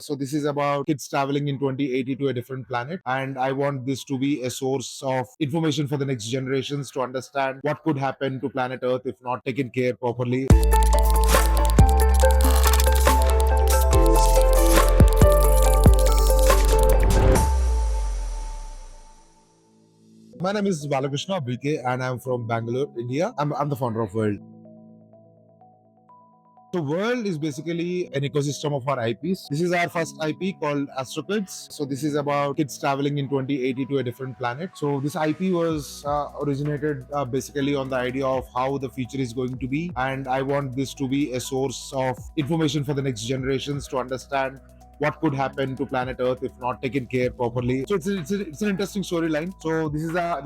So this is about kids traveling in 2080 to a different planet, and I want this to be a source of information for the next generations to understand what could happen to planet Earth if not taken care properly. My name is Balakrishna BK, and I'm from Bangalore, India. I'm the founder of Vorld. So Vorld is basically an ecosystem of our IPs. This is our first IP called Astrokidz. So this is about kids traveling in 2080 to a different planet. So this IP was originated basically on the idea of how the future is going to be, and I want this to be a source of information for the next generations to understand what could happen to planet Earth if not taken care properly. So it's an interesting storyline. So this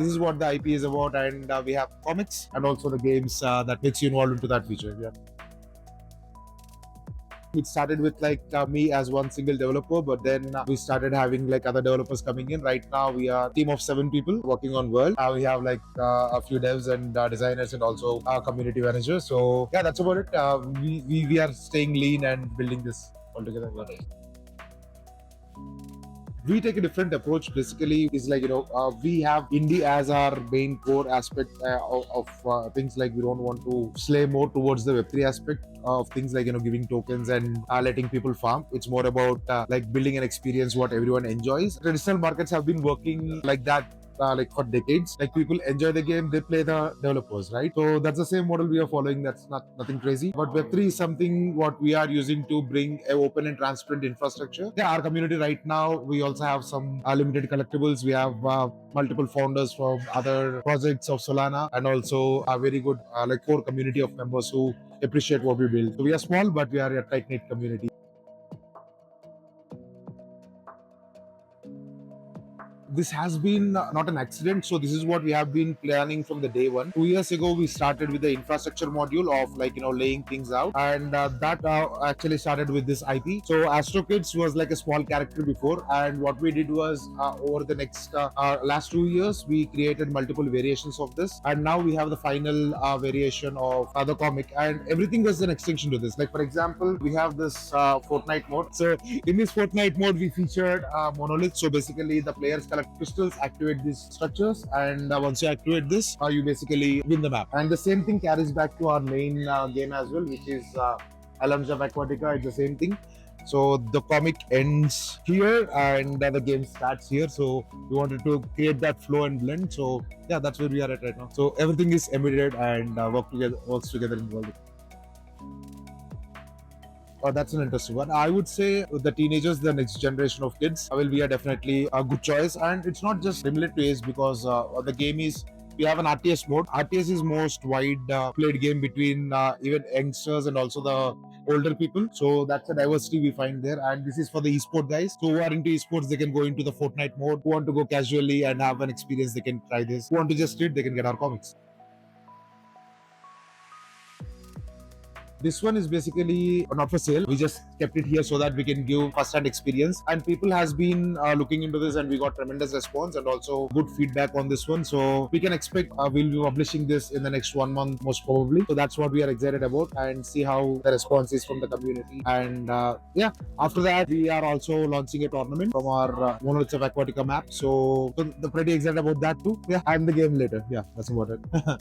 is what the IP is about, and we have comics and also the games that makes you involved into that feature. Yeah. It started with me as one single developer, but then we started having like other developers coming in. Right now we are a team of 7 people working on World. We have a few devs and designers and also a community manager. So yeah, that's about it. We are staying lean and building this all together. We take a different approach. Basically is we have indie as our main core aspect of things. Like we don't want to slay more towards the web3 aspect of things, like giving tokens and letting people farm. It's more about like building an experience what everyone enjoys. Traditional markets have been working like that for decades. Like people enjoy the game, they play the developers, right? So that's the same model we are following. That's not nothing crazy. But Web3 is something what we are using to bring a open and transparent infrastructure. Yeah, our community right now, we also have some limited collectibles. We have multiple founders from other projects of Solana, and also a very good core community of members who appreciate what we build. So we are small, but we are a tight knit community. This has been not an accident. So this is what we have been planning from the day one. 2 years ago, we started with the infrastructure module of laying things out, and that actually started with this IP. So Astrokidz was like a small character before, and what we did was over the next last 2 years, we created multiple variations of this, and now we have the final variation of the comic, and everything was an extension to this. Like for example, we have this Fortnite mode. So in this Fortnite mode, we featured monolith. So basically, the players collect crystals, activate these structures, and once you activate this, you basically win the map. And the same thing carries back to our main game as well, which is Alarms of Aquatica. It's the same thing. So the comic ends here and the game starts here. So we wanted to create that flow and blend. So yeah, that's where we are at right now. So everything is embedded and works together in World. Oh, that's an interesting one. I would say the teenagers, the next generation of kids, will be definitely a good choice. And it's not just limited to age, because the game is, we have an RTS mode. RTS is most wide played game between even youngsters and also the older people. So that's a diversity we find there. And this is for the esport guys. So who are into esports, they can go into the Fortnite mode. Who want to go casually and have an experience, they can try this. Who want to just read, they can get our comics. This one is basically not for sale. We just kept it here so that we can give first-hand experience. And people has been looking into this, and we got tremendous response and also good feedback on this one. So we can expect we'll be publishing this in the next 1 month, most probably. So that's what we are excited about, and see how the response is from the community. And yeah, after that, we are also launching a tournament from our Monoliths of Aquatica map. So the pretty excited about that too. Yeah, and the game later. Yeah, that's about it.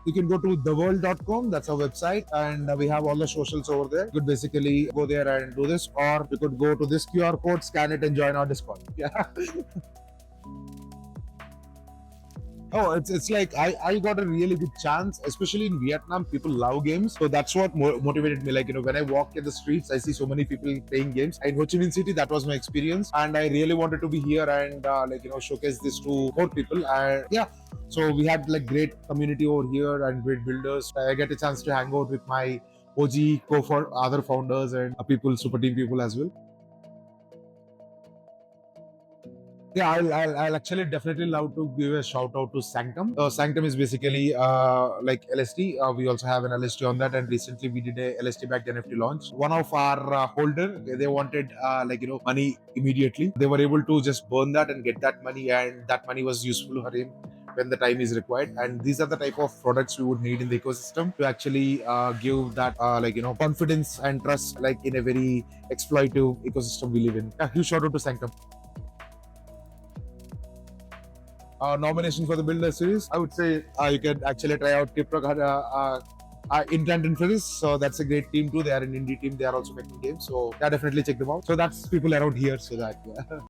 You can go to theworld.com. That's our website, and we have all the socials over there. You could basically go there and do this, or you could go to this QR code, scan it, and join our Discord. Yeah. Oh, it's like I got a really good chance, especially in Vietnam. People love games, so that's what motivated me. Like when I walk in the streets, I see so many people playing games. In Ho Chi Minh City, that was my experience, and I really wanted to be here and showcase this to more people. And yeah, so we had like great community over here and great builders. I get a chance to hang out with my OG other founders and people, super team people as well. Yeah, I'll actually definitely love to give a shout out to Sanctum. Sanctum is basically like LSD. We also have an LSD on that, and recently we did a LSD backed NFT launch. One of our holder, they wanted money immediately. They were able to just burn that and get that money, and that money was useful for him when the time is required. And these are the type of products we would need in the ecosystem to actually give that confidence and trust, like in a very exploitive ecosystem we live in. A huge shout out to Sanctum. Nomination for the Builder series, I would say you can actually try out Crypto Intent Infinity. So that's a great team too. They are an indie team. They are also making games. So yeah, definitely check them out. So that's people around here. So that yeah.